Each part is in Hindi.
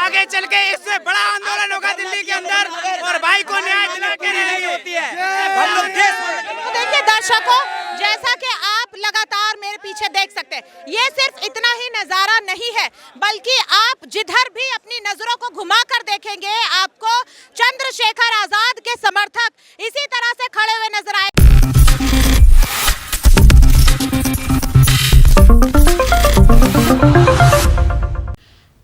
आगे चल के इससे बड़ा आंदोलन होगा दिल्ली के अंदर और भाई को न्याय दिला के रैली होती है। हम लोग तो देखिए दर्शकों, जैसा कि आप लगातार मेरे पीछे देख सकते हैं, ये सिर्फ इतना ही नजारा नहीं है, बल्कि आप जिधर भी अपनी नजरों को घुमाकर देखेंगे आपको चंद्रशेखर आजाद के समर्थक इसी तरह से खड़े हुए नजर आए।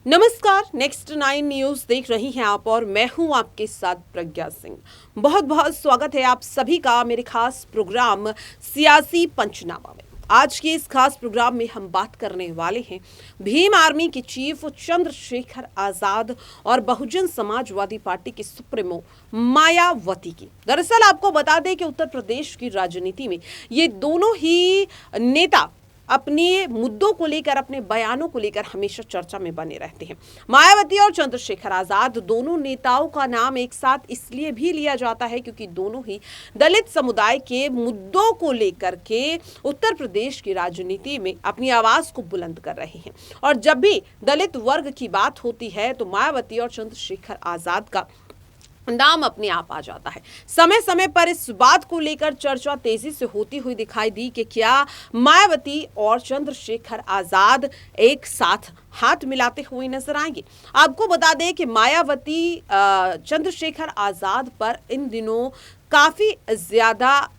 नमस्कार, नेक्स्ट 9 न्यूज देख रही हैं आप और मैं हूं आपके साथ प्रज्ञा सिंह। बहुत बहुत स्वागत है आप सभी का मेरे खास प्रोग्राम सियासी पंचनामा में। आज के इस खास प्रोग्राम में हम बात करने वाले हैं भीम आर्मी के चीफ चंद्रशेखर आजाद और बहुजन समाजवादी पार्टी की सुप्रीमो मायावती की। दरअसल आपको बता दें कि उत्तर प्रदेश की राजनीति में ये दोनों ही नेता अपने मुद्दों को लेकर, अपने बयानों को लेकर हमेशा चर्चा में बने रहते हैं। मायावती और चंद्रशेखर आजाद दोनों नेताओं का नाम एक साथ इसलिए भी लिया जाता है क्योंकि दोनों ही दलित समुदाय के मुद्दों को लेकर के उत्तर प्रदेश की राजनीति में अपनी आवाज को बुलंद कर रहे हैं। और जब भी दलित वर्ग की बात होती है तो मायावती और चंद्रशेखर आजाद का नाम अपने आप आ जाता है। समय समय पर इस बात को लेकर चर्चा तेजी से होती हुई दिखाई दी कि क्या मायावती और चंद्रशेखर आजाद एक साथ हाथ मिलाते हुए नजर आएंगे। आपको बता दें कि मायावती चंद्रशेखर आजाद पर इन दिनों काफी ज्यादा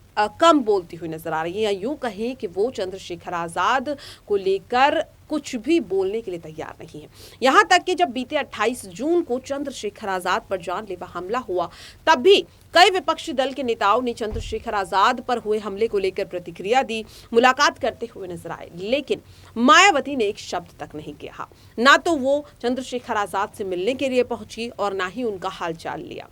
कम बोलती हुई नजर आ रही है, या यूं कहें कि वो चंद्रशेखर आजाद को लेकर कुछ भी बोलने के लिए तैयार नहीं है। यहां तक कि जब बीते 28 जून को चंद्रशेखर आजाद पर जानलेवा हमला हुआ, तब भी कई विपक्षी दल के नेताओं ने चंद्रशेखर आजाद पर हुए हमले को लेकर प्रतिक्रिया दी, मुलाकात करते हुए नजर आए। लेकिन मायावती ने एक शब्द तक नहीं कहा। ना तो वो चंद्रशेखर आजाद से मिलने के लिए पहुंची और ना ही उनका हालचाल लिया,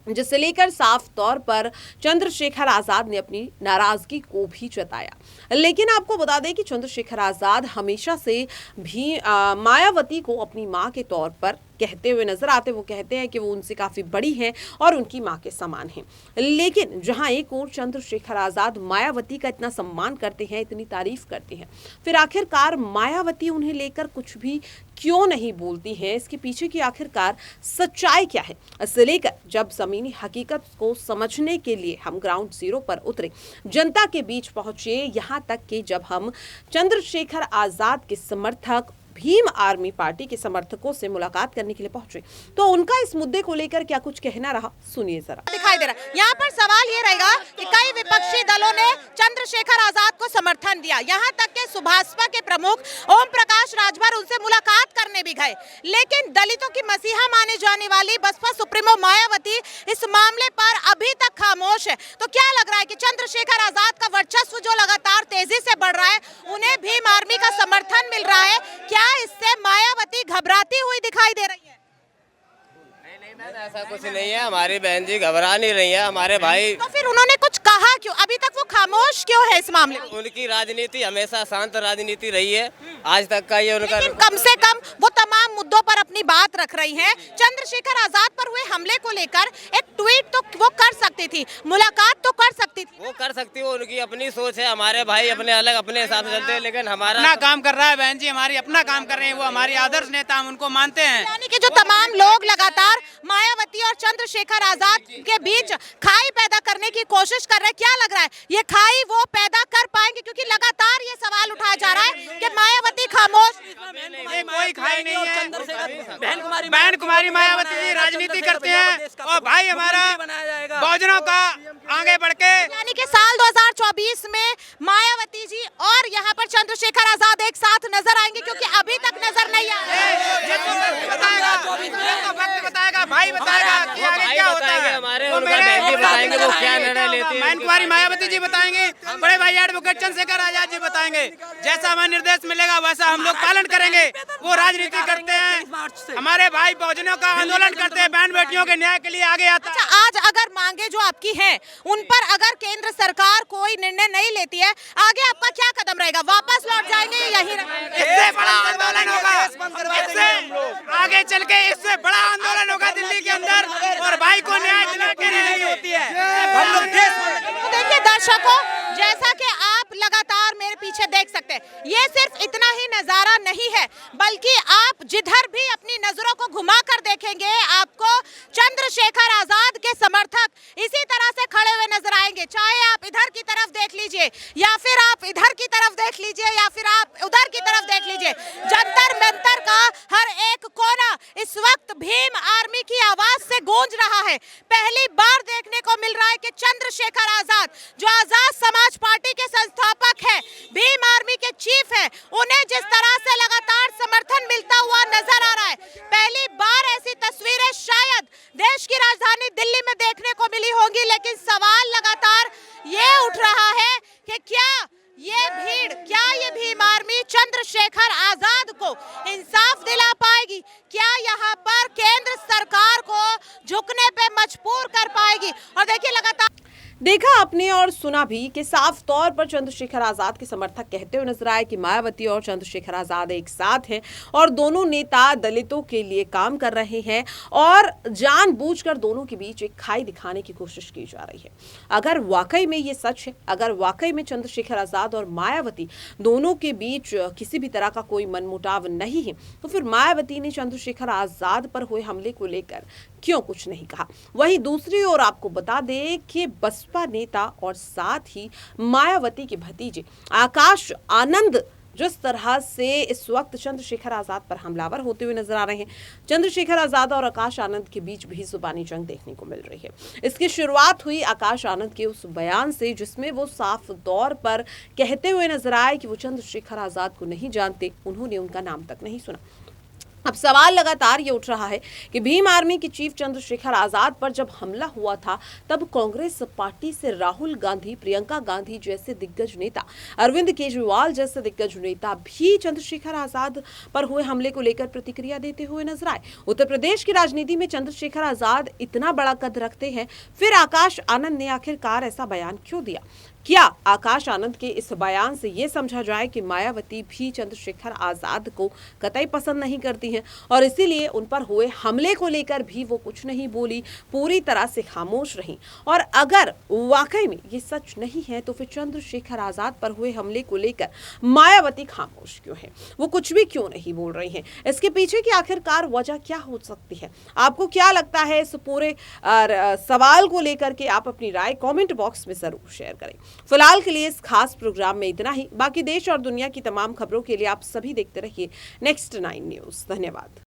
जिसे लेकर साफ तौर पर चंद्रशेखर आजाद ने अपनी नाराजगी को भी जताया। लेकिन आपको बता दें कि चंद्रशेखर आजाद हमेशा से भी मायावती को अपनी मां के तौर पर कहते हुए नजर आते। वो कहते हैं कि वो उनसे काफी बड़ी हैं और उनकी मां के समान हैं। लेकिन जहां एक ओर चंद्रशेखर आजाद मायावती का इतना सम्मान करते हैं, इतनी तारीफ करते हैं, फिर आखिरकार मायावती उन्हें लेकर कुछ भी क्यों नहीं बोलती है? इसके पीछे की आखिरकार सच्चाई क्या है? इसे लेकर जब जमीनी हकीकत को समझने के लिए हम ग्राउंड जीरो पर उतरे, जनता के बीच पहुंचे, यहां तक कि जब हम चंद्रशेखर आजाद के समर्थक भीम आर्मी पार्टी के समर्थकों से मुलाकात करने के लिए पहुंचे, तो उनका इस मुद्दे को लेकर क्या कुछ कहना रहा, सुनिए जरा। दिखाई दे रहा है यहाँ पर सवाल ये रहेगा कि कई विपक्षी दलों ने चंद्रशेखर आजाद को समर्थन दिया, यहाँ तक कि सुभाषपा के प्रमुख ओम प्रकाश राजभर उनसे मुलाकात करने भी गए। लेकिन दलितों की मसीहा माने जाने वाली बसपा सुप्रीमो मायावती इस मामले पर अभी तक खामोश है। तो क्या लग रहा है कि चंद्रशेखर आजाद का वर्चस्व जो लगातार तेजी से बढ़ रहा है, उन्हें भीम आर्मी का समर्थन मिल रहा है, क्या इससे मायावती घबराती हुई दिखाई दे रही है? नहीं, ऐसा कुछ नहीं है। हमारी बहन जी घबरा नहीं रही है, हमारे भाई। तो फिर उन्होंने कुछ कहा क्यों? अभी तक वो खामोश क्यों है इस मामले में? उनकी राजनीति हमेशा शांत राजनीति रही है आज तक का, ये उनका। लेकिन कम से कम वो तमाम मुद्दों पर अपनी बात रख रही हैं। चंद्रशेखर आजाद पर हुए हमले को लेकर एक ट्वीट तो वो कर सकती थी, मुलाकात तो कर सकती थी। वो कर सकती है, उनकी अपनी सोच है। हमारे भाई अपने अलग अपने हिसाब से चलते हैं, लेकिन हमारा अपना काम कर रहा है। बहन जी हमारी अपना काम कर रहे हैं, वो हमारी आदर्श नेता, हम उनको मानते हैं। यानी कि जो तमाम लोग लगातार मायावती और चंद्रशेखर आजाद के बीच खाई पैदा करने की कोशिश कर रहे हैं, क्या लग रहा है ये खाई वो पैदा कर पाएंगे? क्योंकि लगातार ये सवाल उठाया जा रहा है कि मायावती खामोश। कोई खाई नहीं है। बहन कुमारी मायावती जी राजनीति करते हैं और भाई हमारा बहुजनों का आगे बढ़ के, यानी कि साल 2024 में मायावती जी और यहाँ पर चंद्रशेखर आजाद एक साथ नजर आएंगे, क्योंकि अभी तक नजर नहीं आया। वक्त बताएगा, भाई बताएगा कि आगे क्या होता है। हमारे बहन जी बताएंगे वो क्या निर्णय लेते हैं। बहन कुमारी मायावती जी बताएंगे, बड़े भाई एडवोकेट चंद्रशेखर आजाद जी बताएंगे। जैसा हमें निर्देश मिलेगा वैसा हम लोग पालन करेंगे। वो राजनीति करते हैं, हमारे भाई बहुजनों का आंदोलन करते हैं, बहन बेटियों के न्याय के लिए आगे आता है। आज अगर मांगे जो आपकी हैं, उन पर अगर केंद्र सरकार कोई निर्णय नहीं लेती है, आगे आपका क्या कदम रहेगा? वापस लौट जाएंगे या यहीं रहेंगे? इससे बड़ा आंदोलन होगा, इससे आगे चल के इससे बड़ा आंदोलन होगा दिल्ली के अंदर और भाई को न्याय दिला के रैली होती है। हम लोग तो देखिए दर्शकों, जैसा कि आप लगा लगातार मेरे पीछे देख सकते हैं। ये सिर्फ इतना ही नजारा नहीं है, बल्कि आप जिधर भी अपनी नजरों को घुमाकर देखेंगे आपको चंद्रशेखर आजाद के समर्थक इसी तरह से खड़े हुए नजर आएंगे। चाहे आप इधर की तरफ देख लीजिए या फिर आप इधर की तरफ देख लीजिए या फिर आप उधर की तरफ देख लीजिए, जंतर मंतर का हर एक कोना इस वक्त भीम आर्मी की आवाज से गूंज रहा है। पहली बार देखने को मिल रहा है कि चंद्रशेखर आजाद, जो आजाद समाज पार्टी के संस्थापक है, भीम आर्मी के चीफ है, उन्हें जिस तरह से लगातार समर्थन मिलता हुआ नजर आ रहा है। पहली बार ऐसी तस्वीरें शायद देश की राजधानी दिल्ली में देखने को मिली होंगी, लेकिन सवाल लगातार ये उठ रहा है कि क्या ये भीम आर्मी चंद्रशेखर आजाद को इंसाफ दिला पाएगी? क्या यहाँ पर केंद्र सरकार को झुकने पे मजबूर कर पाएगी? और देखिए लगातार देखा आपने और सुना भी कि साफ तौर पर चंद्रशेखर आजाद के समर्थक कहते हुए नजर आए कि मायावती और चंद्रशेखर आजाद एक साथ हैं और दोनों नेता दलितों के लिए काम कर रहे हैं और जानबूझकर दोनों के बीच एक खाई दिखाने की कोशिश की जा रही है। अगर वाकई में ये सच है, अगर वाकई में चंद्रशेखर आजाद और मायावती दोनों के बीच किसी भी तरह का कोई मनमुटाव नहीं है, तो फिर मायावती ने चंद्रशेखर आजाद पर हुए हमले को लेकर क्यों कुछ नहीं कहा? वहीं दूसरी ओर आपको बता दें कि बसपा नेता और साथ ही मायावती के भतीजे आकाश आनंद जिस तरह से इस वक्त चंद्रशेखर आजाद पर हमलावर होते हुए नजर आ रहे हैं, चंद्रशेखर आजाद और आकाश आनंद के बीच भी जुबानी जंग देखने को मिल रही है। इसकी शुरुआत हुई आकाश आनंद के उस बयान से जिसमें वो साफ तौर पर कहते हुए नजर आए कि वो चंद्रशेखर आजाद को नहीं जानते, उन्होंने उनका नाम तक नहीं सुना। अब सवाल लगातार ये उठ रहा है कि भीम आर्मी के चीफ चंद्रशेखर आजाद पर जब हमला हुआ था तब कांग्रेस पार्टी से राहुल गांधी, प्रियंका गांधी जैसे दिग्गज नेता, अरविंद केजरीवाल जैसे दिग्गज नेता भी चंद्रशेखर आजाद पर हुए हमले को लेकर प्रतिक्रिया देते हुए नजर आए। उत्तर प्रदेश की राजनीति में चंद्रशेखर आजाद इतना बड़ा कद रखते हैं, फिर आकाश आनंद ने आखिरकार ऐसा बयान क्यों दिया? क्या आकाश आनंद के इस बयान से यह समझा जाए कि मायावती भी चंद्रशेखर आजाद को कतई पसंद नहीं करती हैं और इसीलिए उन पर हुए हमले को लेकर भी वो कुछ नहीं बोली, पूरी तरह से खामोश रही? और अगर वाकई में ये सच नहीं है तो फिर चंद्रशेखर आजाद पर हुए हमले को लेकर मायावती खामोश क्यों है? वो कुछ भी क्यों नहीं बोल रही हैं? इसके पीछे की आखिरकार वजह क्या हो सकती है? आपको क्या लगता है इस पूरे सवाल को लेकर के? आप अपनी राय कमेंट बॉक्स में जरूर शेयर करें। फिलहाल के लिए इस खास प्रोग्राम में इतना ही। बाकी देश और दुनिया की तमाम खबरों के लिए आप सभी देखते रहिए नेक्स्ट 9 न्यूज़। धन्यवाद।